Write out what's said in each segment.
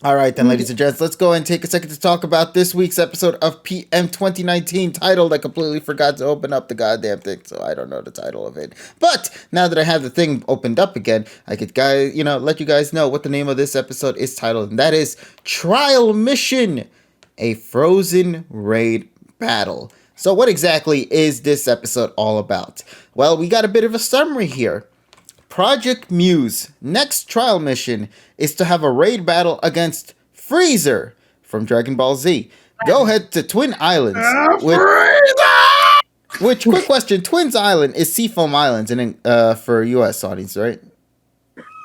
All right, then, ladies and gents, let's go and take a second to talk about this week's episode of PM 2019, titled, I completely forgot to open up the goddamn thing, so I don't know the title of it. But now that I have the thing opened up again, I could, let you guys know what the name of this episode is titled, and that is Trial Mission, a Frozen Raid Battle. So what exactly is this episode all about? Well, we got a bit of a summary here. Project Mu's next trial mission is to have a raid battle against Freezer from Dragon Ball Z. Go ahead to Twin Islands. Which, quick question, Twins Island is Seafoam Islands for US audience, right?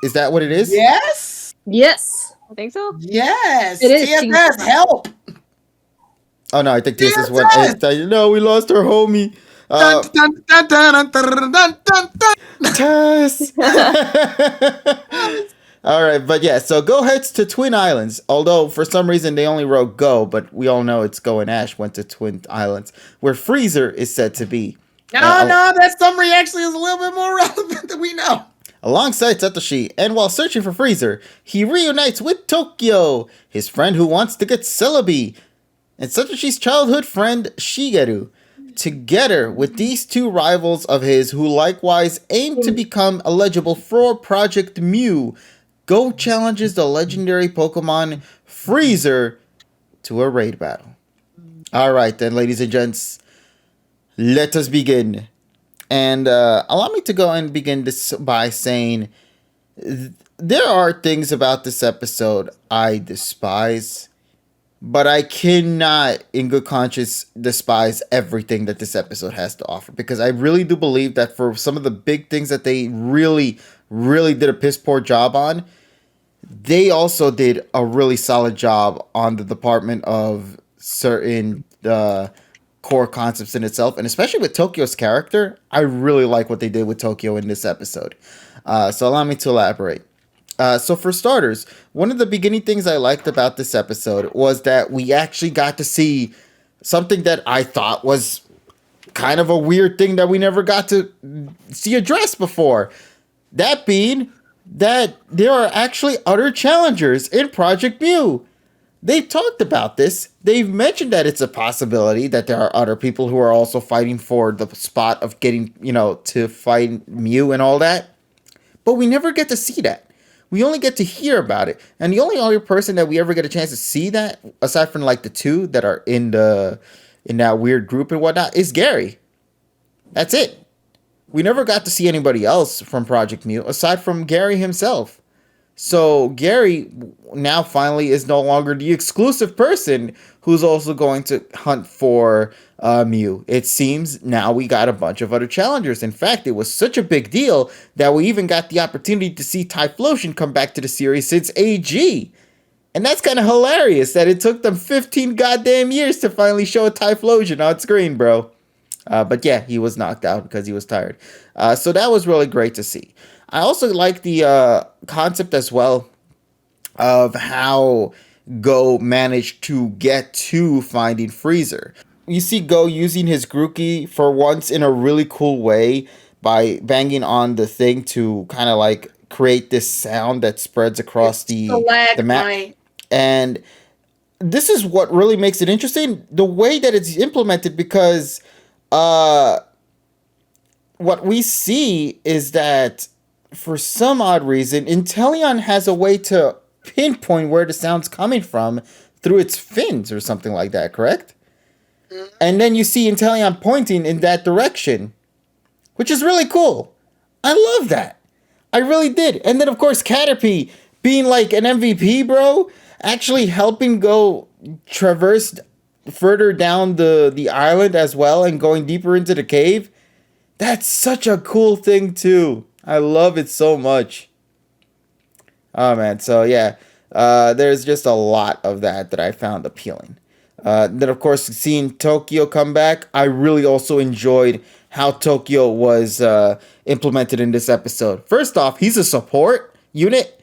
Is that what it is? Yes. Yes. I think so. Yes. It is. TFS, help. Oh, no, I think this is what... No, we lost our homie. Tess. All right, but yeah, so Go heads to Twin Islands. Although for some reason they only wrote Go, but we all know it's Go and Ash went to Twin Islands, where Freezer is said to be. No, that summary actually is a little bit more relevant than we know. Alongside Satoshi, and while searching for Freezer, he reunites with Tokyo, his friend who wants to get Celebi, and Satoshi's childhood friend Shigeru. Together with these two rivals of his who likewise aim to become eligible for Project Mu, Go challenges the legendary Pokemon Freezer to a raid battle. Alright then, ladies and gents, let us begin. And allow me to go and begin this by saying there are things about this episode I despise. But I cannot, in good conscience, despise everything that this episode has to offer. Because I really do believe that for some of the big things that they really, really did a piss poor job on, they also did a really solid job on the department of certain core concepts in itself. And especially with Tokyo's character, I really like what they did with Tokyo in this episode. So allow me to elaborate. So for starters, one of the beginning things I liked about this episode was that we actually got to see something that I thought was kind of a weird thing that we never got to see addressed before. That being that there are actually other challengers in Project Mu. They've talked about this. They've mentioned that it's a possibility that there are other people who are also fighting for the spot of getting, to fight Mu and all that. But we never get to see that. We only get to hear about it. And the only other person that we ever get a chance to see that, aside from like the two that are in that weird group and whatnot, is Gary. That's it. We never got to see anybody else from Project Mu aside from Gary himself. So Gary now finally is no longer the exclusive person who's also going to hunt for Mew. It seems now we got a bunch of other challengers. In fact, it was such a big deal that we even got the opportunity to see Typhlosion come back to the series since AG. And that's kind of hilarious that it took them 15 goddamn years to finally show a Typhlosion on screen, bro. But yeah, he was knocked out because he was tired. So that was really great to see. I also like the concept as well of how Go managed to get to finding Freezer. You see Go using his Grookey for once in a really cool way by banging on the thing to kind of like create this sound that spreads across the map. And this is what really makes it interesting, the way that it's implemented, because what we see is that for some odd reason, Inteleon has a way to pinpoint where the sound's coming from through its fins or something like that, correct? And then you see Inteleon pointing in that direction, which is really cool. I love that. I really did. And then, of course, Caterpie being like an MVP, bro, actually helping Go traverse further down the island as well and going deeper into the cave. That's such a cool thing, too. I love it so much. Oh, man. So, yeah. There's just a lot of that I found appealing. Then, of course, seeing Tokyo come back, I really also enjoyed how Tokyo was implemented in this episode. First off, he's a support unit,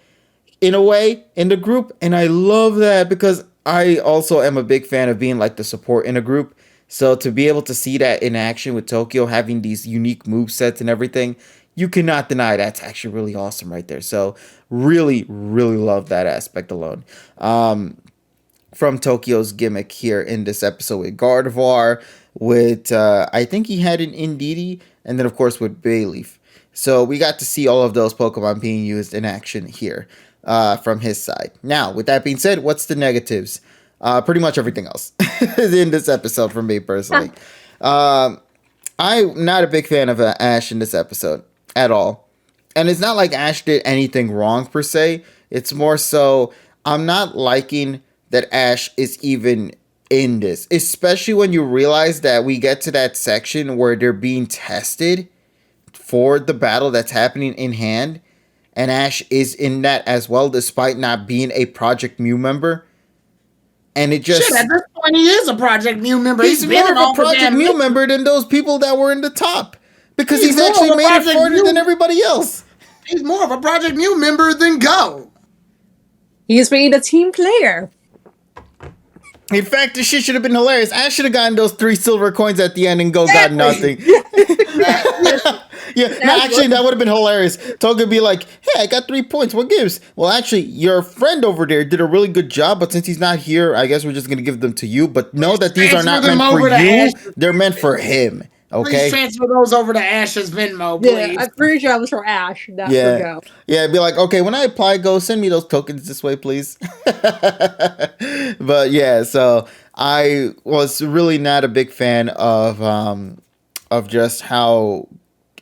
in a way, in the group. And I love that because I also am a big fan of being like the support in a group. So to be able to see that in action with Tokyo having these unique movesets and everything, You cannot deny that's actually really awesome right there. So really, really love that aspect alone. From Tokyo's gimmick here in this episode with Gardevoir, with I think he had an Indeedee, and then of course with Bayleaf. So we got to see all of those Pokemon being used in action here from his side. Now, with that being said, what's the negatives? Pretty much everything else in this episode from me personally. I'm not a big fan of Ash in this episode at all. And it's not like Ash did anything wrong per se. It's more so I'm not liking that Ash is even in this. Especially when you realize that we get to that section where they're being tested for the battle that's happening in hand. And Ash is in that as well, despite not being a Project Mew member. And it just... Shit, at this point, he is a Project Mew member. He's more of a Project Mew member than those people that were in the top. Because he's actually made it farther than everybody else. He's more of a Project Mew member than Go. He's being a team player. In fact, this shit should have been hilarious. I should have gotten those 3 silver coins at the end and Go got nothing. Yeah, no, actually, that would have been hilarious. Toga would be like, hey, I got 3 points. What gives? Well, actually, your friend over there did a really good job, but since he's not here, I guess we're just going to give them to you. But know that these are not meant for you. They're meant for him. Okay? Please transfer those over to Ash's Venmo, please. Yeah, I'm pretty sure I was for Ash, not for Go. Yeah, it'd be like, okay, when I apply Go, send me those tokens this way, please. But yeah, so I was really not a big fan of just how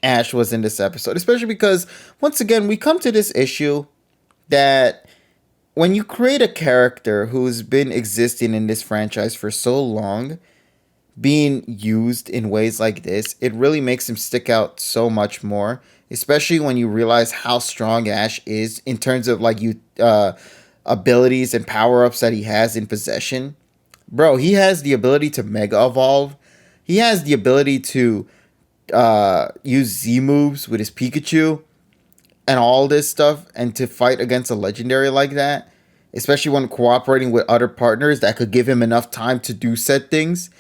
Ash was in this episode, especially because once again we come to this issue that when you create a character who's been existing in this franchise for so long, being used in ways like this, it really makes him stick out so much more, especially when you realize how strong Ash is in terms of like abilities and power-ups that he has in possession. Bro, he has the ability to Mega Evolve. He has the ability to use Z moves with his Pikachu and all this stuff, and to fight against a legendary like that, especially when cooperating with other partners that could give him enough time to do said things,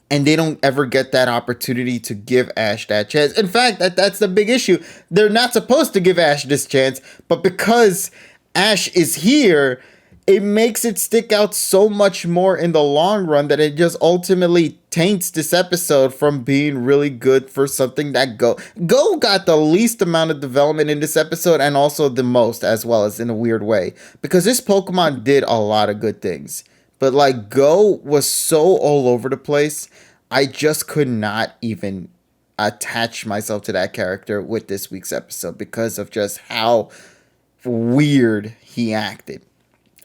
and they don't ever get that opportunity to give Ash that chance. In fact, that's the big issue. They're not supposed to give Ash this chance, but because Ash is here, it makes it stick out so much more in the long run that it just ultimately taints this episode from being really good for something that Go got the least amount of development in this episode, and also the most as well, as in a weird way, because this Pokemon did a lot of good things, but like Go was so all over the place. I just could not even attach myself to that character with this week's episode because of just how weird he acted.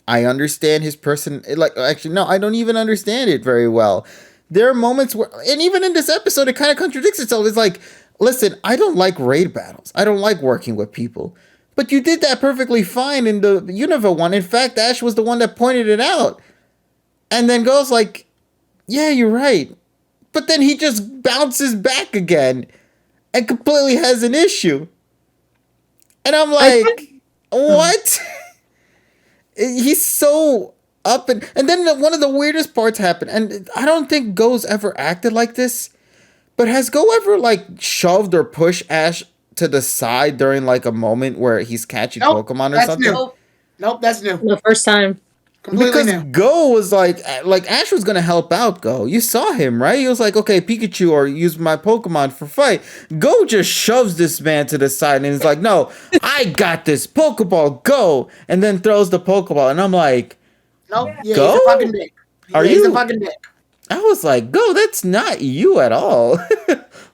I understand his person. Actually, no, I don't even understand it very well. There are moments where, and even in this episode, it kind of contradicts itself. It's like, listen, I don't like raid battles. I don't like working with people. But you did that perfectly fine in the Unova one. In fact, Ash was the one that pointed it out. And then goes like, yeah, you're right. But then he just bounces back again and completely has an issue. And I'm like, what? He's so up and then one of the weirdest parts happened, and I don't think Go's ever acted like this, but has Go ever like shoved or pushed Ash to the side during like a moment where he's catching Pokemon or something? Nope, that's new. The first time. Completely because new. Go was like Ash was gonna help out Go. You saw him, right? He was like, okay, Pikachu, or use my Pokemon for fight. Go just shoves this man to the side and is like, no, I got this. Pokeball, go, and then throws the Pokeball, and I'm like, nope, yeah, Go? he's a fucking dick. He's a fucking dick. I was like, Go, that's not you at all.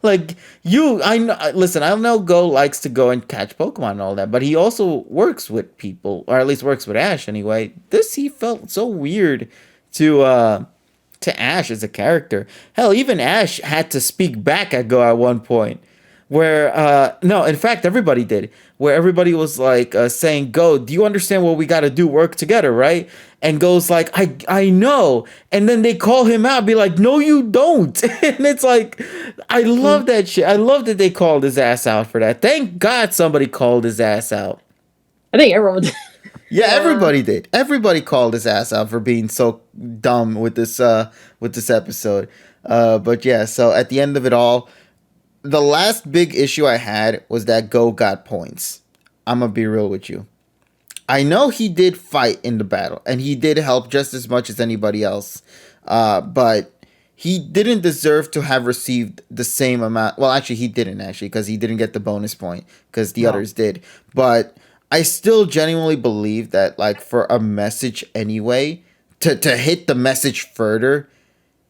Like, I know, listen, I know Go likes to go and catch Pokemon and all that, but he also works with people, or at least works with Ash anyway. He felt so weird to Ash as a character. Hell, even Ash had to speak back at Go at one point. Where, no, in fact, everybody did. Where everybody was like saying, Go, do you understand what we got to do? Work together, right? And Go's like, I know. And then they call him out, be like, no, you don't. And it's like, I love that shit. I love that they called his ass out for that. Thank God somebody called his ass out. I think everyone did. Yeah, everybody did. Everybody called his ass out for being so dumb with this episode. But yeah, so at the end of it all, the last big issue I had was that Go got points. I'm gonna be real with you. I know he did fight in the battle, and he did help just as much as anybody else. But he didn't deserve to have received the same amount. Well, actually, he didn't because he didn't get the bonus point because the others did. But I still genuinely believe that, like, for a message anyway, to hit the message further,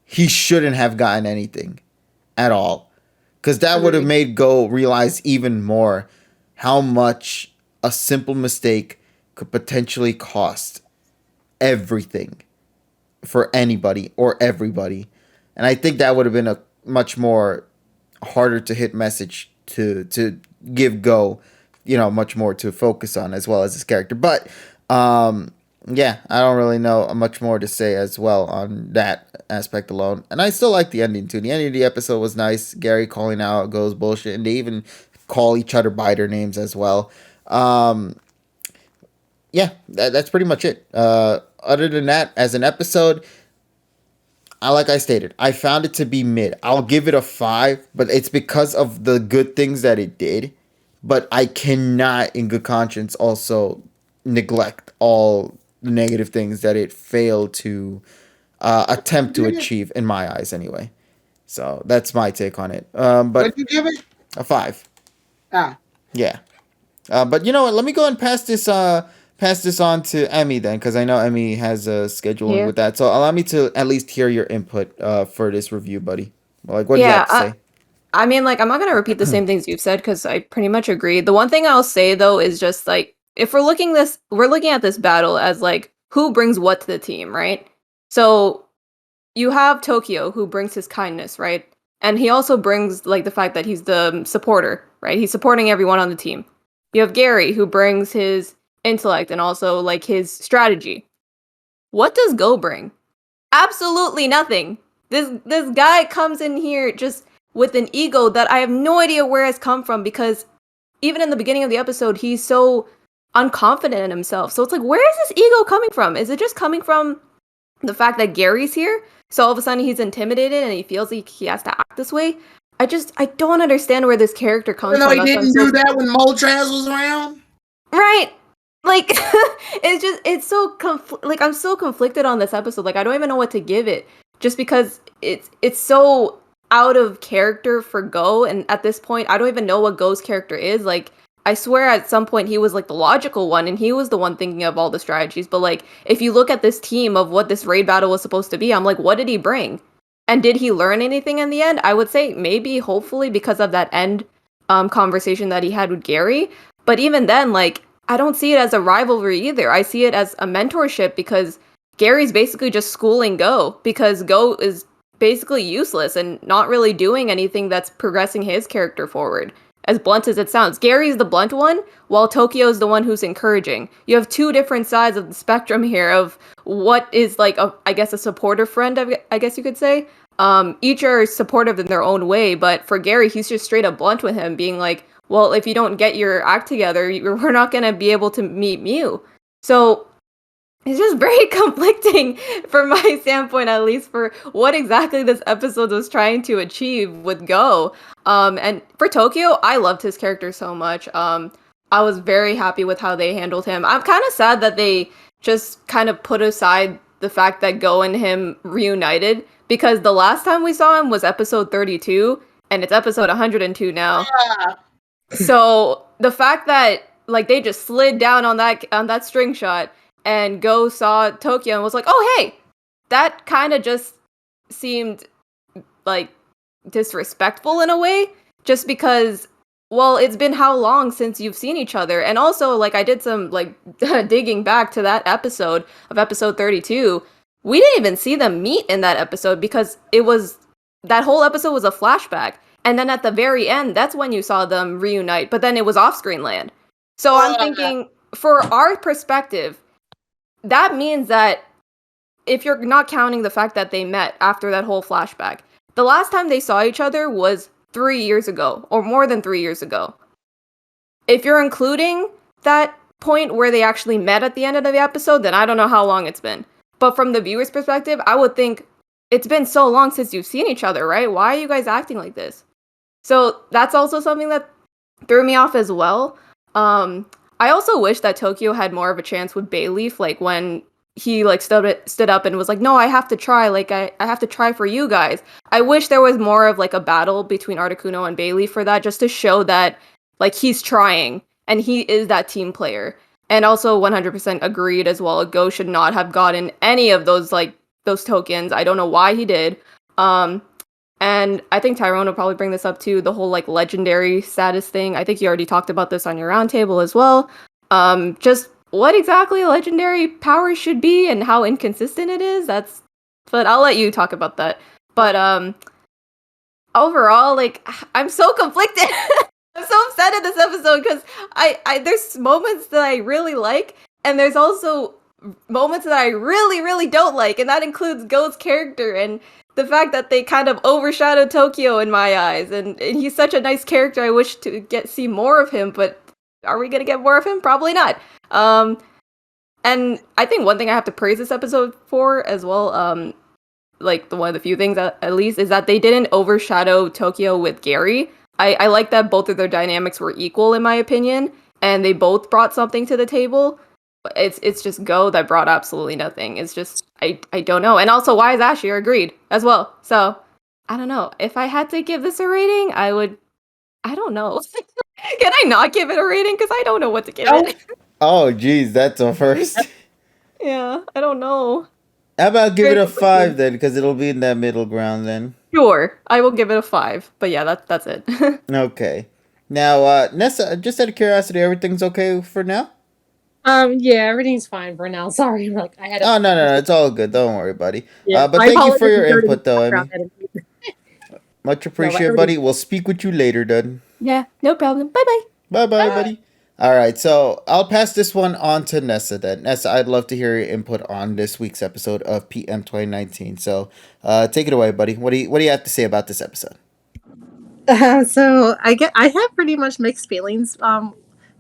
he shouldn't have gotten anything at all. Because that would have made Go realize even more how much a simple mistake could potentially cost everything for anybody or everybody. And I think that would have been a much more harder to hit message to give Go, much more to focus on as well as his character. But yeah, I don't really know much more to say as well on that aspect alone. And I still like the ending too. The ending of the episode was nice. Gary calling out Go's bullshit, and they even call each other by their names as well. Yeah, that's pretty much it. Other than that, as an episode, like I stated, I found it to be mid. I'll give it a 5, but it's because of the good things that it did. But I cannot, in good conscience, also neglect all the negative things that it failed to attempt to achieve, in my eyes, anyway. So that's my take on it. But What'd you give it? A 5. Ah. Yeah. But you know what? Let me go and pass this on to Emmy then, because I know Emmy has a scheduling with that. So allow me to at least hear your input for this review, buddy. Like, what do you have to say? I mean, like, I'm not gonna repeat the same things you've said because I pretty much agree. The one thing I'll say though is just like, if we're looking at this battle as like who brings what to the team, right? So you have Tokyo, who brings his kindness, right? And he also brings like the fact that he's the supporter, right? He's supporting everyone on the team. You have Gary, who brings his intellect and also like his strategy. What does Go bring? Absolutely nothing. This guy comes in here just with an ego that I have no idea where it's come from, because even in the beginning of the episode, he's so unconfident in himself. So it's like, where is this ego coming from? Is it just coming from the fact that Gary's here? So all of a sudden he's intimidated and he feels like he has to act this way? I don't understand where this character comes from. He didn't do that when Moltres was around? Right. Like, it's so, I'm so conflicted on this episode. Like, I don't even know what to give it, just because it's so out of character for Go, and at this point, I don't even know what Go's character is. Like, I swear at some point he was, like, the logical one, and he was the one thinking of all the strategies, but, like, if you look at this team of what this raid battle was supposed to be, I'm like, what did he bring? And did he learn anything in the end? I would say maybe, hopefully, because of that end conversation that he had with Gary, but even then, like, I don't see it as a rivalry either. I see it as a mentorship, because Gary's basically just schooling Go, because Go is basically useless and not really doing anything that's progressing his character forward. As blunt as it sounds, Gary's the blunt one, while Tokyo's the one who's encouraging. You have two different sides of the spectrum here of what is like I guess a supportive friend, I guess you could say. Each are supportive in their own way, but for Gary, he's just straight up blunt with him, being like, well, if you don't get your act together, we're not going to be able to meet Mew. So it's just very conflicting from my standpoint, at least, for what exactly this episode was trying to achieve with Go. And for Tokyo, I loved his character so much. I was very happy with how they handled him. I'm kind of sad that they just kind of put aside the fact that Go and him reunited, because the last time we saw him was episode 32, and it's episode 102 now. Yeah. So the fact that like they just slid down on that string shot, and Go saw Tokyo and was like, "Oh, hey," that kind of just seemed like disrespectful in a way, just because, well, it's been how long since you've seen each other? And also, like, I did some like digging back to that episode of episode 32. We didn't even see them meet in that episode, because that whole episode was a flashback. And then at the very end, that's when you saw them reunite, but then it was off-screen land. So I'm thinking, for our perspective, that means that if you're not counting the fact that they met after that whole flashback, the last time they saw each other was 3 years ago, or more than 3 years ago. If you're including that point where they actually met at the end of the episode, then I don't know how long it's been. But from the viewer's perspective, I would think it's been so long since you've seen each other, right? Why are you guys acting like this? So that's also something that threw me off as well. I also wish that Tokyo had more of a chance with Bayleaf, like when he like stood up and was like, "No, I have to try. Like I have to try for you guys." I wish there was more of like a battle between Articuno and Bayleaf for that, just to show that like he's trying and he is that team player. And also 100% agreed as well. Go should not have gotten any of those tokens. I don't know why he did. And I think Tyrone will probably bring this up too, the whole like legendary status thing. I think you already talked about this on your roundtable as well. Just what exactly legendary power should be and how inconsistent it is. But I'll let you talk about that. But overall, like I'm so conflicted. I'm so upset at this episode because I there's moments that I really like, and there's also moments that I really, really don't like, and that includes Go's character and the fact that they kind of overshadowed Tokyo in my eyes, and he's such a nice character. I wish to see more of him, but are we gonna get more of him? Probably not. And I think one thing I have to praise this episode for as well, like one of the few things at least, is that they didn't overshadow Tokyo with Gary. I like that both of their dynamics were equal in my opinion, and they both brought something to the table. It's just Go that brought absolutely nothing. It's just I don't know. And also, why is Ashier agreed as well? So I don't know. If I had to give this a rating, I don't know. Can I not give it a rating? Because I don't know what to give it. Oh, geez, that's a first. Yeah, I don't know. How about give it a 5 then, because it'll be in that middle ground then. Sure, I will give it a 5. But yeah, that's it. Okay. Now, Nessa, just out of curiosity, everything's okay for now? Yeah, everything's fine for now. Sorry, like I had. Oh no, it's all good. Don't worry, buddy. Yeah, but thank you for your input, though. Much appreciated, buddy. We'll speak with you later, then. Yeah, no problem. Bye-bye. Bye, buddy. All right, so I'll pass this one on to Nessa then. Nessa, I'd love to hear your input on this week's episode of PM 2019. So, take it away, buddy. What do you have to say about this episode? So I have pretty much mixed feelings.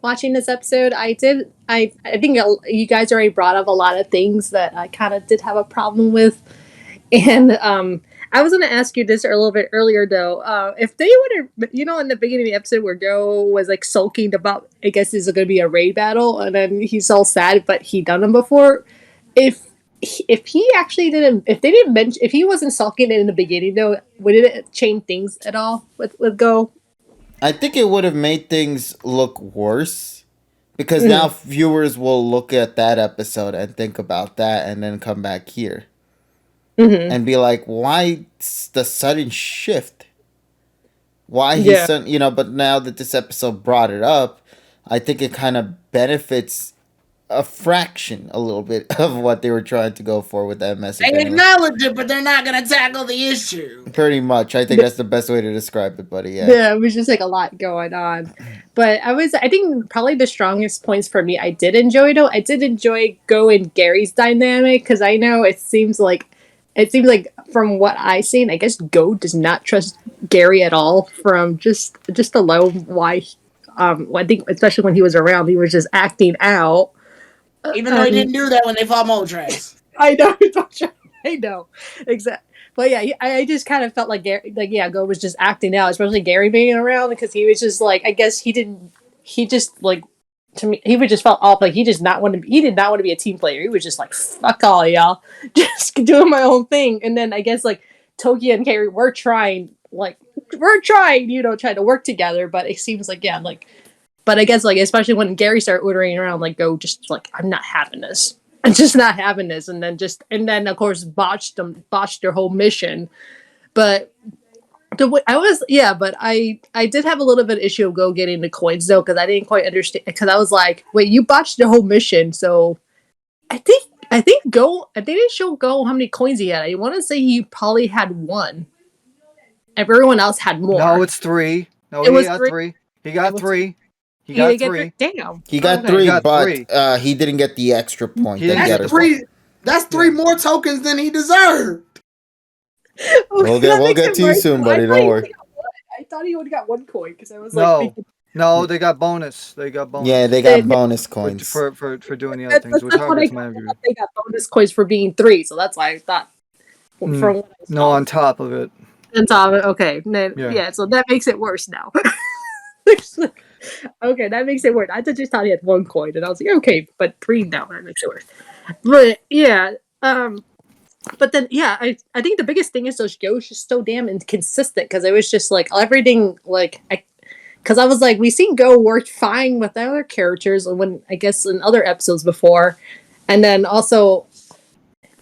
Watching this episode, I think you guys already brought up a lot of things that I kind of did have a problem with, and I was going to ask you this a little bit earlier though. If they would have, in the beginning of the episode where Go was like sulking about, I guess this is going to be a raid battle, and then he's all sad, but he done them before. If he actually didn't, if they didn't mention, if he wasn't sulking in the beginning though, would it change things at all with Go? I think it would have made things look worse because now viewers will look at that episode and think about that and then come back here and be like, why the sudden shift? Why he's but now that this episode brought it up, I think it kind of benefits a fraction, a little bit of what they were trying to go for with that message. They acknowledge it, but they're not going to tackle the issue. Pretty much. I think that's the best way to describe it, buddy. Yeah, it was just like a lot going on. But I think probably the strongest points for me, I did enjoy Go and Gary's dynamic, because I know it seems like from what I've seen, I guess Go does not trust Gary at all, from just alone why I think especially when he was around, he was just acting out. Even though he didn't do that when they fought Moltres. I know, exactly. But yeah, I just kind of felt like Gary, Go was just acting out, especially Gary being around, because he was just like, I guess he just like, to me, he would just felt off, like he did not want to be a team player. He was just like, fuck all y'all, just doing my own thing. And then I guess like Tokyo and Gary were trying, trying to work together, but it seems like, but I guess, like, especially when Gary started ordering around, like, Go just, like, I'm not having this. I'm just not having this. And then, of course, botched their whole mission. But I did have a little bit of issue of Go getting the coins, though, because I didn't quite understand. Because I was like, wait, you botched the whole mission. So I think Go, I didn't show Go how many coins he had. I want to say he probably had 1. Everyone else had more. No, it's 3. No, he got 3. He got 3. He got 3. Damn. He got 3, but he didn't get the extra point. That's 3 more tokens than he deserved. We'll get to you soon, buddy. Don't worry. I thought he only got 1 coin because I was No, they got bonus. Yeah, they got bonus coins for doing the other things. They got bonus coins for being 3, so that's why I thought. No, on top of it. And Tom, okay, Yeah. so that makes it worse now. Okay, that makes it worse. I just thought he had 1 coin, and I was like, okay, but 3 now, that makes it worse. But yeah, but then yeah, I think the biggest thing is those shows just so damn inconsistent because it was just like everything like because I was like, we seen Go work fine with other characters when I guess in other episodes before, and then also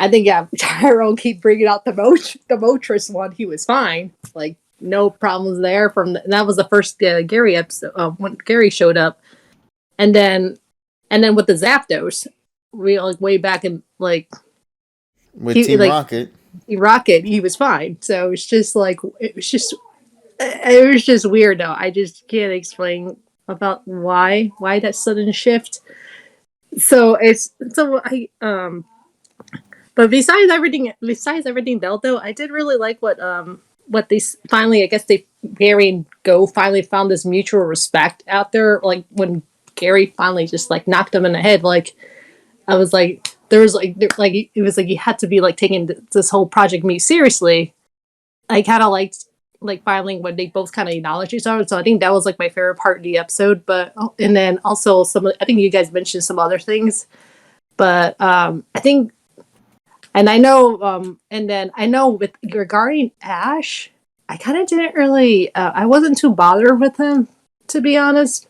I think Tyrone keep bringing out the Motress one. He was fine, like no problems there. And that was the first Gary episode when Gary showed up, and then with the Zapdos, we like way back in like with Team Rocket. Rocket, he was fine. So it's just like it was just weird though. I just can't explain about why that sudden shift. So but besides everything though, I did really like what they finally, I guess Gary and Go finally found this mutual respect out there. Like when Gary finally just like knocked him in the head, like I was like, it was like you had to be like taking this whole project me seriously. I kind of liked like finally when they both kind of acknowledged each other. So I think that was like my favorite part of the episode. But and then also I think you guys mentioned some other things, but I think. And I know, and then I know with regarding Ash, I kind of didn't really, I wasn't too bothered with him, to be honest.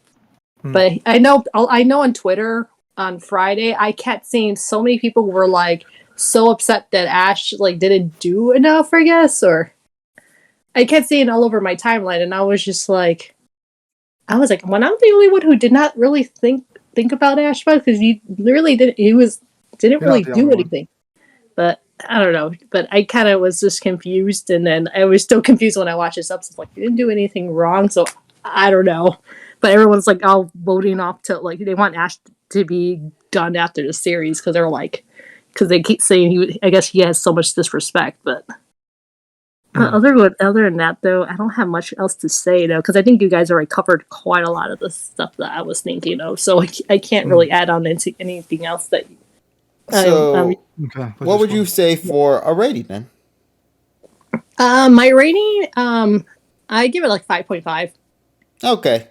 But I know on Twitter on Friday, I kept seeing so many people were like so upset that Ash like didn't do enough, I guess, or I kept seeing all over my timeline, and I was like, when I'm the only one who did not really think about Ash because he really didn't really do anything. But I don't know. But I kind of was just confused, and then I was still confused when I watched this episode. Like, you didn't do anything wrong, so I don't know. But everyone's like all voting off to like they want Ash to be done after the series because they keep saying I guess he has so much disrespect. But other than that, though, I don't have much else to say though because I think you guys already covered quite a lot of the stuff that I was thinking of. So I can't really add on into anything else that. So, what would you say for a rating then? My rating, I give it like 5.5. Okay.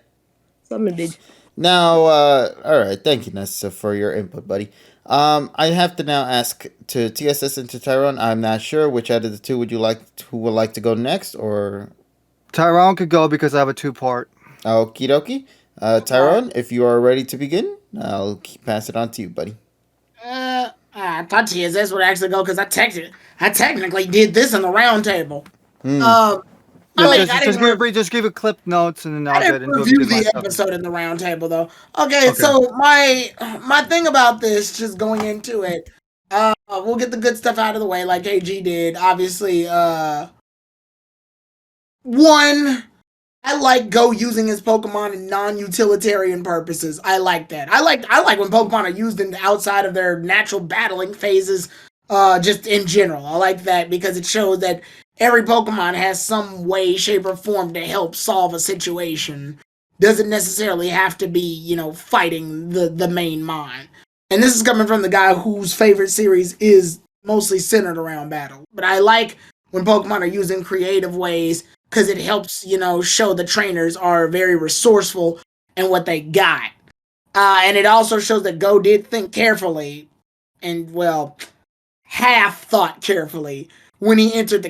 Something big. Now, all right. Thank you, Nessa, for your input, buddy. I have to now ask to TSS and to Tyrone. I'm not sure which out of the two who would like to go next, or Tyrone could go because I have a 2-part. Okie dokie. Tyrone, if you are ready to begin, I'll pass it on to you, buddy. I thought TSS would actually go because I technically did this in the round table. Just give it clip notes and then I'll get into review the episode in the round table though. Okay, so my thing about this, just going into it, we'll get the good stuff out of the way like AG did. Obviously, one, I like Go using his Pokemon in non-utilitarian purposes. I like that. I like when Pokemon are used in outside of their natural battling phases, just in general. I like that because it shows that every Pokemon has some way, shape, or form to help solve a situation. Doesn't necessarily have to be, fighting the main mind. And this is coming from the guy whose favorite series is mostly centered around battle. But I like when Pokemon are used in creative ways because it helps, show the trainers are very resourceful in what they got. And it also shows that Go did think carefully and, half thought carefully when he entered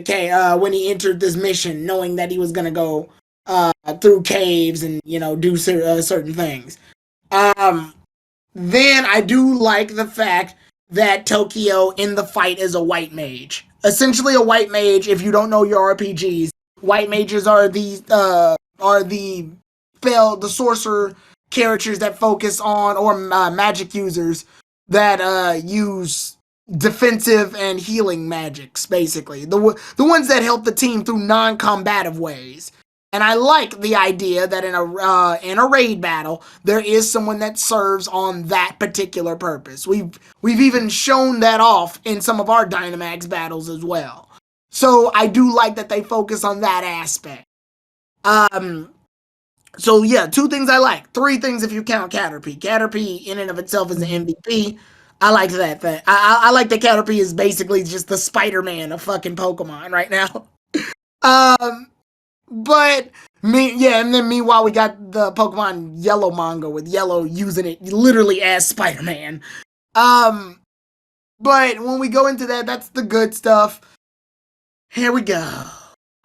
when he entered this mission, knowing that he was going to go through caves and, do certain things. Then I do like the fact that Tokyo in the fight is a white mage. Essentially a white mage, if you don't know your RPGs, white mages are the sorcerer characters that focus on, or magic users that use defensive and healing magics, basically. The ones that help the team through non-combative ways. And I like the idea that in a raid battle, there is someone that serves on that particular purpose. We've even shown that off in some of our Dynamax battles as well. So I do like that they focus on that aspect. So yeah, 2 things I like. 3 things if you count Caterpie. Caterpie in and of itself is an MVP. I like that thing. I like that Caterpie is basically just the Spider-Man of fucking Pokemon right now. But and then meanwhile we got the Pokemon Yellow manga with Yellow using it literally as Spider-Man. But when we go into that, that's the good stuff. Here we go.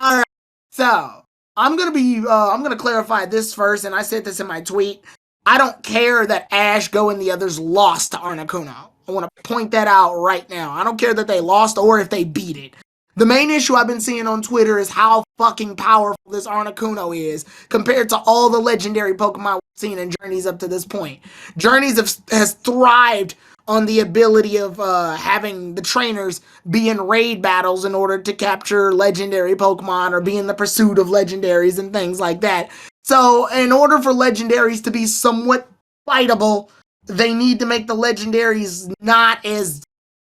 All right. So I'm gonna clarify this first, and I said this in my tweet. I don't care that Ash, Go, and the others lost to Articuno. I want to point that out right now. I don't care that they lost or if they beat it. The main issue I've been seeing on Twitter is how fucking powerful this Articuno is compared to all the legendary Pokemon we've seen in Journeys up to this point. Journeys has thrived on the ability of having the trainers be in raid battles in order to capture legendary Pokemon or be in the pursuit of legendaries and things like that. So in order for legendaries to be somewhat fightable, they need to make the legendaries not as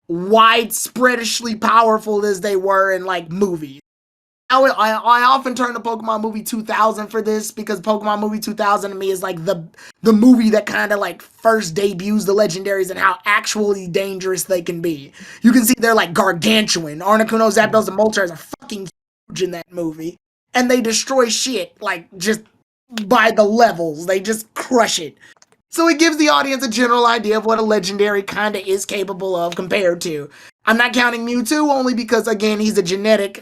widespreadishly powerful as they were in like movies. I often turn to Pokemon Movie 2000 for this because Pokemon Movie 2000 to me is like the movie that kind of like first debuts the legendaries and how actually dangerous they can be. You can see they're like gargantuan. Articuno, Zapdos, and Moltres are fucking huge in that movie. And they destroy shit like just by the levels. They just crush it. So it gives the audience a general idea of what a legendary kind of is capable of compared to. I'm not counting Mewtwo only because, again, he's a genetic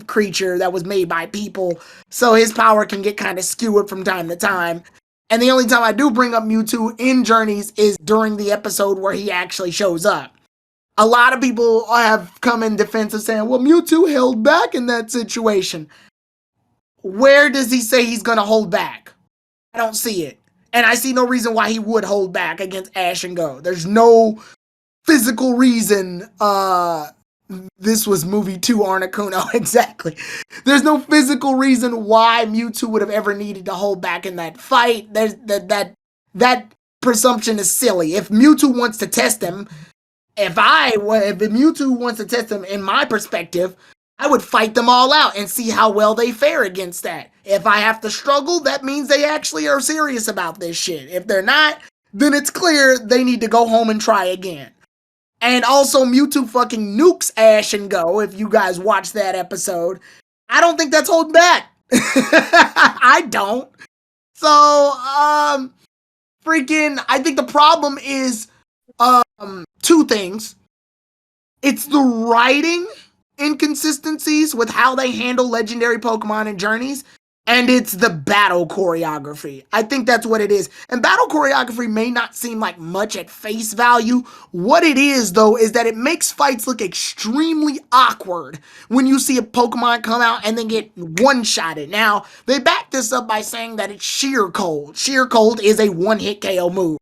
creature that was made by people, so his power can get kind of skewed from time to time. And the only time I do bring up Mewtwo in Journeys is during the episode where he actually shows up. A lot of people have come in defense of saying, well, Mewtwo held back in that situation. Where does he say he's going to hold back? I don't see it. And I see no reason why he would hold back against Ash and Go. There's no physical reason. This was movie 2 Articuno, exactly. There's no physical reason why Mewtwo would have ever needed to hold back in that fight. That presumption is silly. If Mewtwo wants to test him, if Mewtwo wants to test him, in my perspective, I would fight them all out and see how well they fare against that. If I have to struggle, that means they actually are serious about this shit. If they're not, then it's clear they need to go home and try again. And also, Mewtwo fucking nukes Ash and Go, if you guys watch that episode. I don't think that's holding back. I don't. So, I think the problem is, two things. It's the writing inconsistencies with how they handle legendary Pokemon in Journeys, and it's the battle choreography. I think that's what it is. And battle choreography may not seem like much at face value. What it is, though, is that it makes fights look extremely awkward when you see a Pokemon come out and then get one-shotted. Now, they back this up by saying that it's Sheer Cold. Sheer Cold is a one-hit KO move.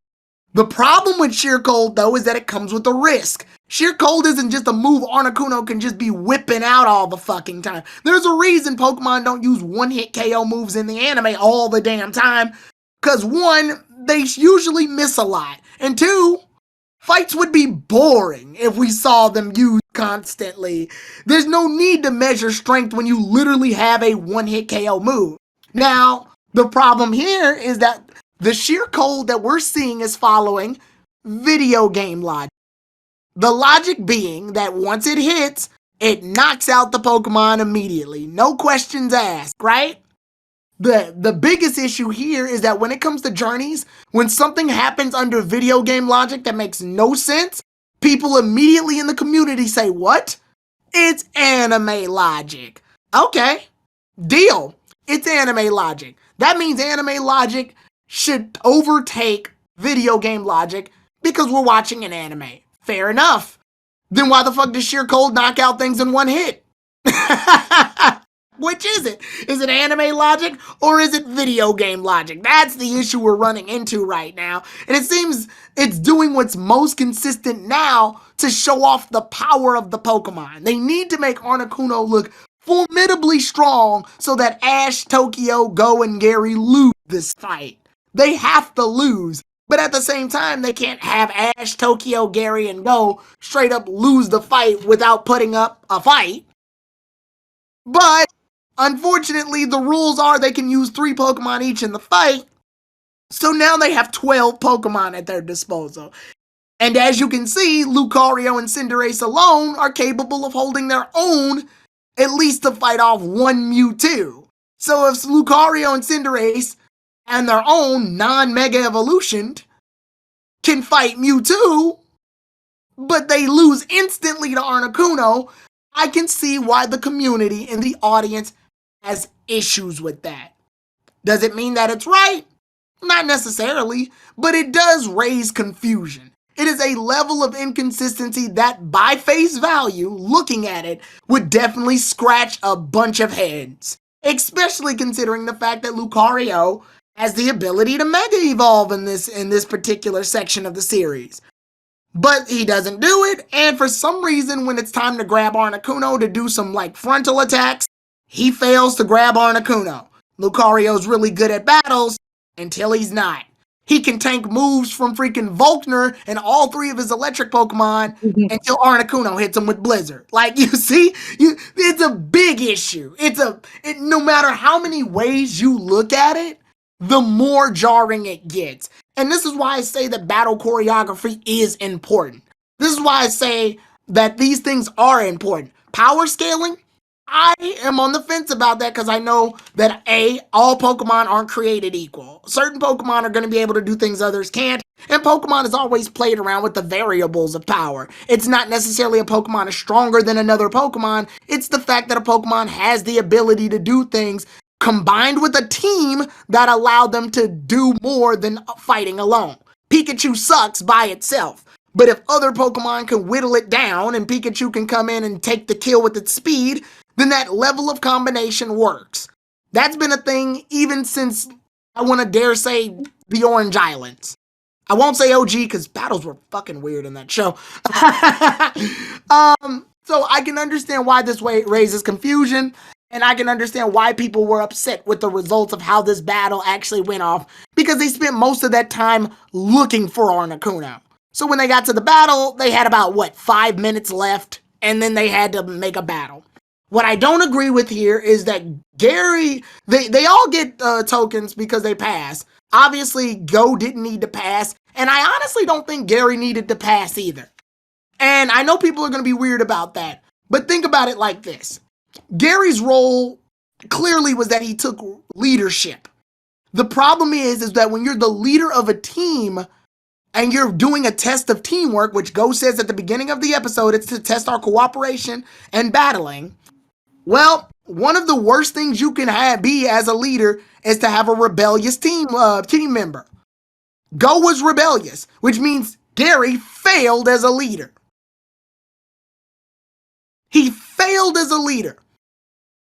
The problem with Sheer Cold, though, is that it comes with a risk. Sheer Cold isn't just a move Articuno can just be whipping out all the fucking time. There's a reason Pokemon don't use one-hit KO moves in the anime all the damn time. Because one, they usually miss a lot. And two, fights would be boring if we saw them used constantly. There's no need to measure strength when you literally have a one-hit KO move. Now, the problem here is that the Sheer Cold that we're seeing is following video game logic. The logic being that once it hits, it knocks out the Pokemon immediately. No questions asked, right? The biggest issue here is that when it comes to Journeys, when something happens under video game logic that makes no sense, people immediately in the community say, what? It's anime logic. Okay, deal. It's anime logic. That means anime logic should overtake video game logic because we're watching an anime. Fair enough. Then why the fuck does Sheer Cold knock out things in one hit? Which is it? Is it anime logic or is it video game logic? That's the issue we're running into right now. And it seems it's doing what's most consistent now to show off the power of the Pokemon. They need to make Articuno look formidably strong so that Ash, Tokyo, Go, and Gary lose this fight. They have to lose. But at the same time, they can't have Ash, Tokyo, Gary, and Go straight up lose the fight without putting up a fight. But, unfortunately, the rules are they can use 3 Pokemon each in the fight. So now they have 12 Pokemon at their disposal. And as you can see, Lucario and Cinderace alone are capable of holding their own at least to fight off one Mewtwo. So if Lucario and Cinderace and their own non-Mega Evolutioned can fight Mewtwo, but they lose instantly to Articuno, I can see why the community and the audience has issues with that. Does it mean that it's right? Not necessarily, but it does raise confusion. It is a level of inconsistency that, by face value, looking at it, would definitely scratch a bunch of heads. Especially considering the fact that Lucario has the ability to Mega Evolve in this particular section of the series. But he doesn't do it, and for some reason, when it's time to grab Articuno to do some frontal attacks, he fails to grab Articuno. Lucario's really good at battles until he's not. He can tank moves from freaking Volkner and all three of his electric Pokemon until Articuno hits him with Blizzard. You see, it's a big issue. No matter how many ways you look at it, the more jarring it gets. And this is why I say that battle choreography is important. This is why I say that these things are important. Power scaling, I am on the fence about that because I know that all Pokemon aren't created equal. Certain Pokemon are going to be able to do things others can't, and Pokemon has always played around with the variables of power. It's not necessarily a Pokemon is stronger than another Pokemon, it's the fact that a Pokemon has the ability to do things combined with a team that allowed them to do more than fighting alone. Pikachu sucks by itself. But if other Pokemon can whittle it down and Pikachu can come in and take the kill with its speed, then that level of combination works. That's been a thing even since, I want to dare say, the Orange Islands. I won't say OG because battles were fucking weird in that show. So I can understand why this raises confusion, and I can understand why people were upset with the results of how this battle actually went off, because they spent most of that time looking for Articuno. So when they got to the battle, they had about, 5 minutes left, and then they had to make a battle. What I don't agree with here is that Gary, they all get tokens because they pass. Obviously, Go didn't need to pass, and I honestly don't think Gary needed to pass either. And I know people are going to be weird about that, but think about it like this. Gary's role clearly was that he took leadership. The problem is that when you're the leader of a team and you're doing a test of teamwork, which Go says at the beginning of the episode, it's to test our cooperation and battling. Well, one of the worst things you can be as a leader is to have a rebellious team member. Go was rebellious, which means Gary failed as a leader. He failed as a leader.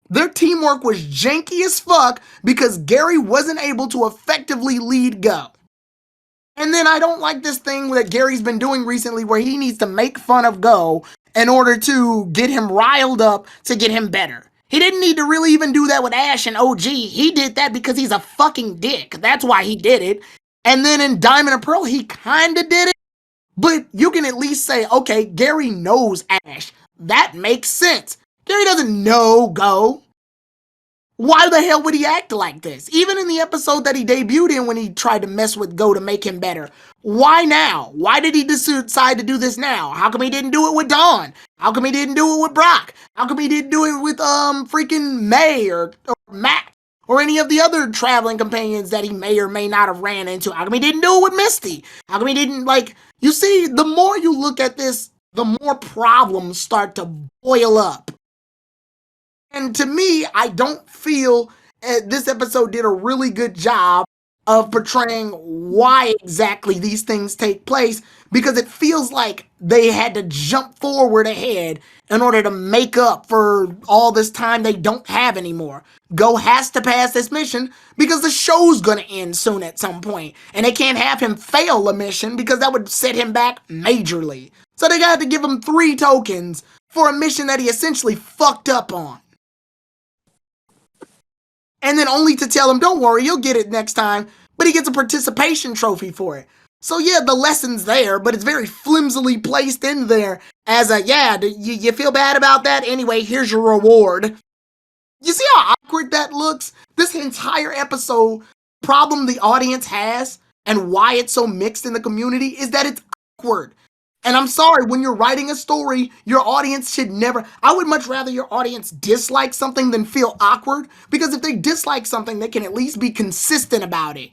Their teamwork was janky as fuck because Gary wasn't able to effectively lead Go. And then I don't like this thing that Gary's been doing recently where he needs to make fun of Go in order to get him riled up to get him better. He didn't need to really even do that with Ash and OG. He did that because he's a fucking dick. That's why he did it. And then in Diamond and Pearl, he kinda did it. But you can at least say, okay, Gary knows Ash. That makes sense. Gary doesn't know Go. Why the hell would he act like this? Even in the episode that he debuted in when he tried to mess with Go to make him better. Why now? Why did he decide to do this now? How come he didn't do it with Dawn? How come he didn't do it with Brock? How come he didn't do it with freaking May or Matt? Or any of the other traveling companions that he may or may not have ran into? How come he didn't do it with Misty? How come he didn't, you see, the more you look at this, the more problems start to boil up. And to me, I don't feel this episode did a really good job of portraying why exactly these things take place, because it feels like they had to jump forward ahead in order to make up for all this time they don't have anymore. Go has to pass this mission because the show's gonna end soon at some point, and they can't have him fail a mission because that would set him back majorly. So they got to give him 3 tokens for a mission that he essentially fucked up on. And then only to tell him, don't worry, you'll get it next time, but he gets a participation trophy for it. So yeah, the lesson's there, but it's very flimsily placed in there as you feel bad about that? Anyway, here's your reward. You see how awkward that looks? This entire episode, problem the audience has, and why it's so mixed in the community, is that it's awkward. And I'm sorry, when you're writing a story, your audience should never. I would much rather your audience dislike something than feel awkward, because if they dislike something, they can at least be consistent about it.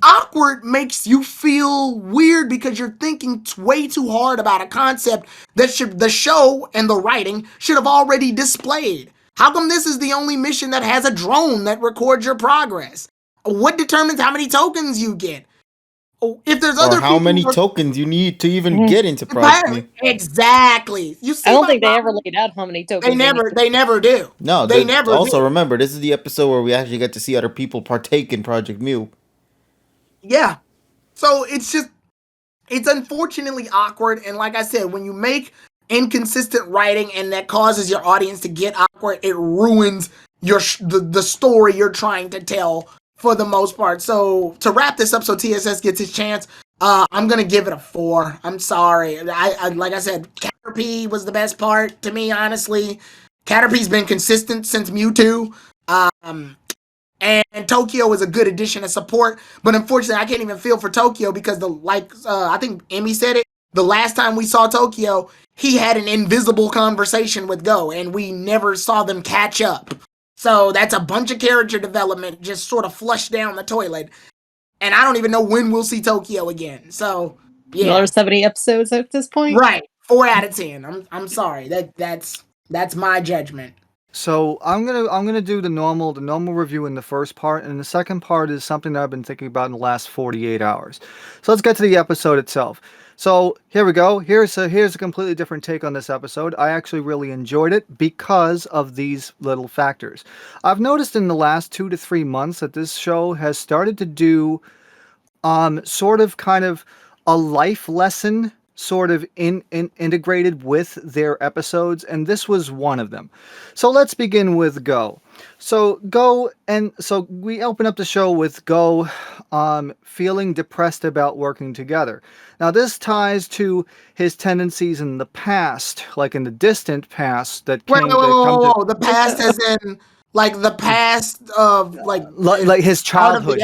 Awkward makes you feel weird because you're thinking way too hard about a concept that the show and the writing should have already displayed. How come this is the only mission that has a drone that records your progress? What determines how many tokens you get? If there's Or other how people many tokens you need to even get into Project Me. exactly. You see, I don't think they ever laid out how many tokens they never do. No, They never also do. remember, this is the episode where we actually get to see other people partake in Project Mew. Yeah. So it's unfortunately awkward. And like I said, when you make inconsistent writing and that causes your audience to get awkward, it ruins the story you're trying to tell for the most part. So to wrap this up so TSS gets his chance, I'm going to give it a 4. I'm sorry. I like I said, Caterpie was the best part to me, honestly. Caterpie's been consistent since Mewtwo. And Tokyo is a good addition of support, but unfortunately, I can't even feel for Tokyo because I think Emmy said it. The last time we saw Tokyo, he had an invisible conversation with Go, and we never saw them catch up. So that's a bunch of character development just sort of flushed down the toilet, and I don't even know when we'll see Tokyo again. So yeah, Another 70 episodes at this point. right, 4 out of 10. I'm sorry. That's my judgment. So I'm gonna do the normal review in the first part, and the second part is something that I've been thinking about in the last 48 hours. So let's get to the episode itself. So here we go. Here's a completely different take on this episode. I actually really enjoyed it because of these little factors. I've noticed in the last 2 to 3 months that this show has started to do sort of kind of a life lesson sort of integrated with their episodes, and this was one of them. So let's begin with Go. So we open up the show with Go feeling depressed about working together. Now this ties to his tendencies in the past, like in the distant past that came Whoa. The past as in like the past of like his childhood,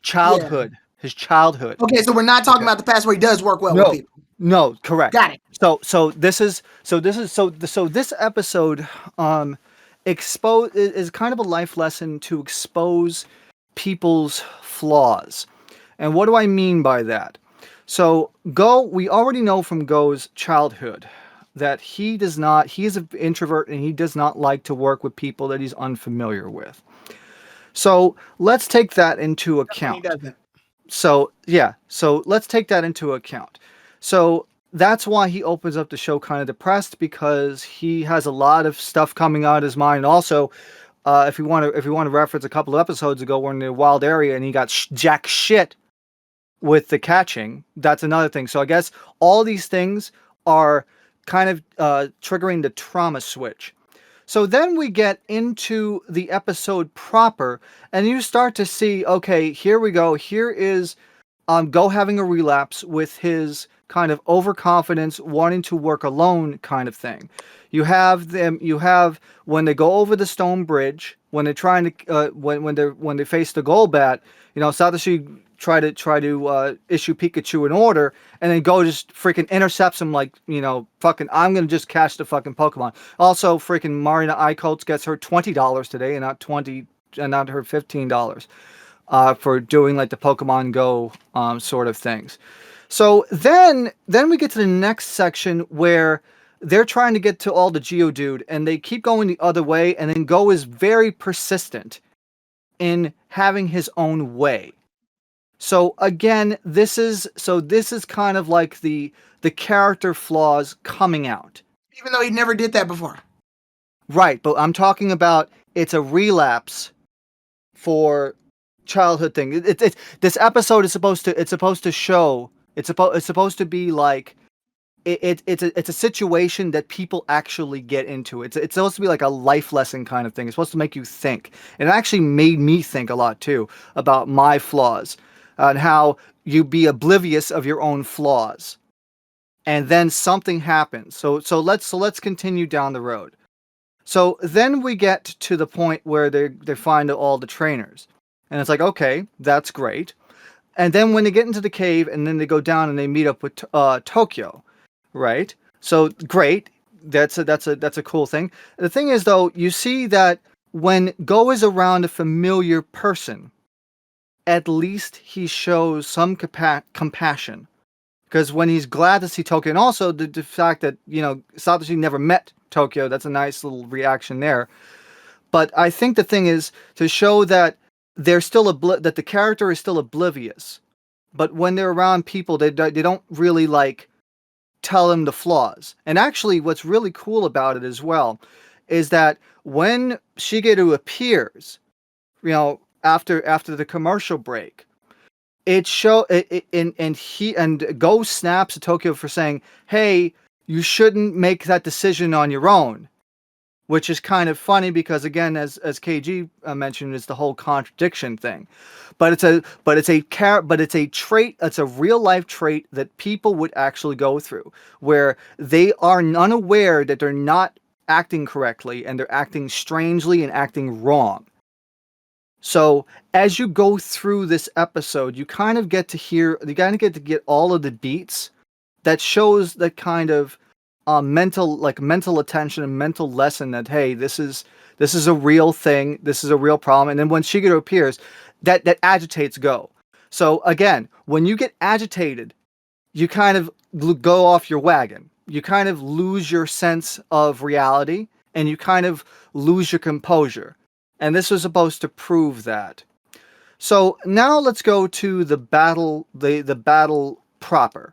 childhood. His childhood. Okay, so we're not talking about the past where he does work well with people. No, correct. Got it. So this episode is kind of a life lesson to expose people's flaws. And what do I mean by that? So we already know from Go's childhood that he is an introvert and he does not like to work with people that he's unfamiliar with. So let's take that into account. He doesn't. So let's take that into account. So that's why he opens up the show kind of depressed, because he has a lot of stuff coming out of his mind. Also, if you want to reference a couple of episodes ago, we're in the wild area and he got jack shit with the catching. That's another thing. So I guess all these things are kind of triggering the trauma switch. So then we get into the episode proper, and you start to see, okay, here we go. Here is Go having a relapse with his kind of overconfidence, wanting to work alone kind of thing. You have when they go over the stone bridge, when they're trying to when they face the Golbat, Satoshi try to issue Pikachu an order, and then Go just freaking intercepts him like, fucking, I'm gonna just catch the fucking Pokemon. Also, freaking Marina Icotes gets her $20 today and not her $15 for doing like the Pokemon Go sort of things. So then we get to the next section where they're trying to get to all the Geodude, and they keep going the other way, and then Go is very persistent in having his own way. So again, this is kind of like the character flaws coming out. Even though he never did that before. Right, but I'm talking about it's a relapse for childhood thing. This episode is supposed to show, it's supposed to be like it's a situation that people actually get into. It's supposed to be like a life lesson kind of thing. It's supposed to make you think. And it actually made me think a lot too about my flaws and how you be oblivious of your own flaws, and then something happens. So let's continue down the road. So then we get to the point where they find all the trainers, and it's like, okay, that's great. And then when they get into the cave, and then they go down and they meet up with Tokyo, right? So great, that's a cool thing. The thing is, though, you see that when Go is around a familiar person, at least he shows some compassion. Because when he's glad to see Tokyo, and also the fact that, Satoshi never met Tokyo, that's a nice little reaction there. But I think the thing is to show that they're still that the character is still oblivious. But when they're around people, they don't really like tell them the flaws. And actually, what's really cool about it as well is that when Shigeru appears, after the commercial break, and Go snaps at Tokyo for saying, "Hey, you shouldn't make that decision on your own," which is kind of funny because, again, as KG mentioned, it's the whole contradiction thing. But it's a trait. It's a real life trait that people would actually go through, where they are unaware that they're not acting correctly and they're acting strangely and acting wrong. So as you go through this episode, you kind of get to get all of the beats that shows that kind of mental attention and mental lesson that, hey, this is a real thing, this is a real problem. And then when Shigeru appears, that agitates Go. So again, when you get agitated, you kind of go off your wagon. You kind of lose your sense of reality, and you kind of lose your composure. And this was supposed to prove that. So now let's go to the battle, the battle proper.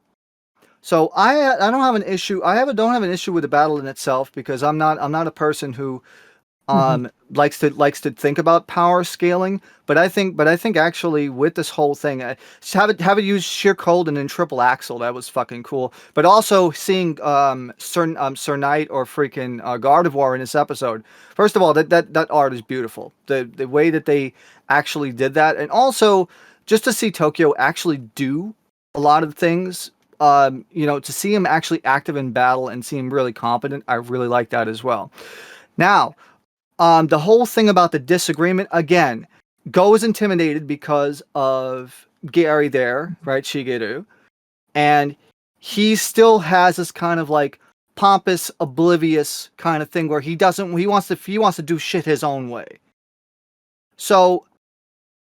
So I don't have an issue. Don't have an issue with the battle in itself, because I'm not a person who likes to think about power scaling. But I think actually with this whole thing, have it use sheer cold and then triple axle. That was fucking cool. But also seeing Sir Knight or freaking Gardevoir in this episode. First of all, that art is beautiful. The way that they actually did that, and also just to see Tokyo actually do a lot of things. To see him actually active in battle and see him really competent, I really like that as well. Now, the whole thing about the disagreement, again, Go is intimidated because of Gary there, right, Shigeru, and he still has this kind of like pompous, oblivious kind of thing where he wants to do shit his own way. So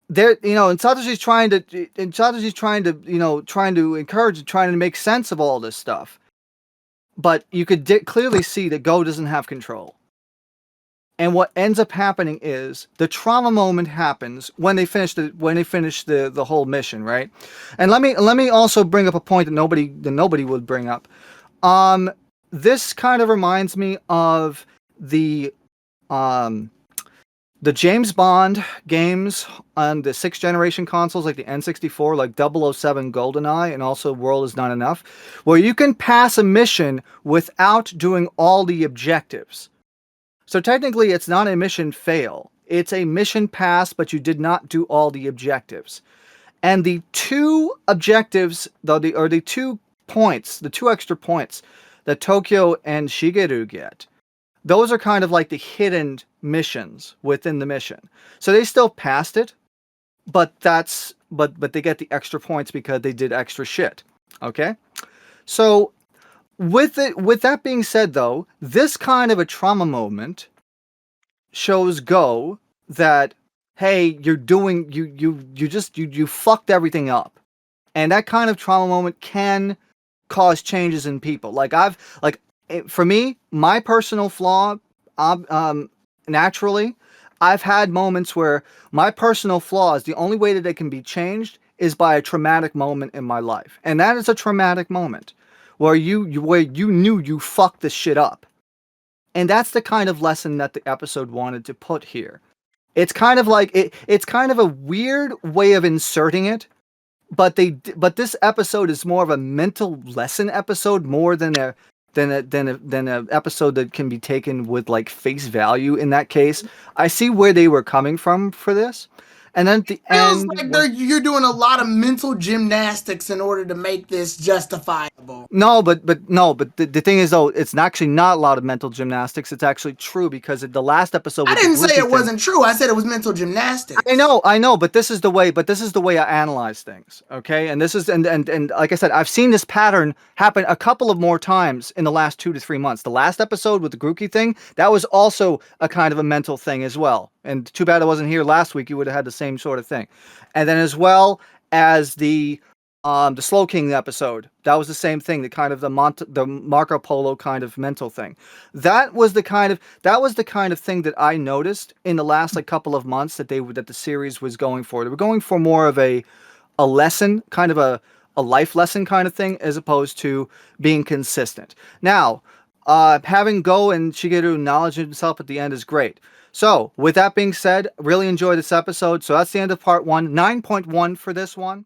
there, and Satoshi's trying to encourage and trying to make sense of all this stuff, but you could clearly see that Go doesn't have control. And what ends up happening is the trauma moment happens when they finish the whole mission, right? And let me also bring up a point that nobody would bring up. This kind of reminds me of the James Bond games on the 6th generation consoles, like the N64, like 007 GoldenEye, and also World Is Not Enough, where you can pass a mission without doing all the objectives. So technically, it's not a mission fail. It's a mission pass, but you did not do all the objectives. And the two objectives, the 2 points, the 2 extra points that Tokyo and Shigeru get, those are kind of like the hidden missions within the mission. So they still passed it, but they get the extra points because they did extra shit. Okay? So with that being said, though, this kind of a trauma moment shows Go that, hey, you fucked everything up. And that kind of trauma moment can cause changes in people. For me, my personal flaw, naturally, I've had moments where my personal flaws, the only way that they can be changed is by a traumatic moment in my life. And that is a traumatic moment where you knew you fucked this shit up. And that's the kind of lesson that the episode wanted to put here. It's kind of like it's kind of a weird way of inserting it, but this episode is more of a mental lesson episode more than a episode that can be taken with like face value. In that case, I see where they were coming from for this, And then at the Feels end, like you're doing a lot of mental gymnastics in order to make this justifiable. no, but the thing is though, it's actually not a lot of mental gymnastics. It's actually true because the last episode. I with didn't the say groupie it thing- wasn't true. I said it was mental gymnastics. I know, but this is the way I analyze things, okay? And this is and like I said, I've seen this pattern happen a couple of more times in the last 2 to 3 months. The last episode with the Grookey thing, that was also a kind of a mental thing as well. And too bad I wasn't here last week. You would have had the same sort of thing. And then as well as the Slow King episode, that was the same thing. The kind of the Marco Polo kind of mental thing. That was the kind of thing that I noticed in the last like couple of months that the series was going for. They were going for more of a lesson, kind of a life lesson kind of thing, as opposed to being consistent. Now, having Go and Shigeru acknowledge himself at the end is great. So, with that being said, really enjoyed this episode. So that's the end of part 1. 9.1 for this one.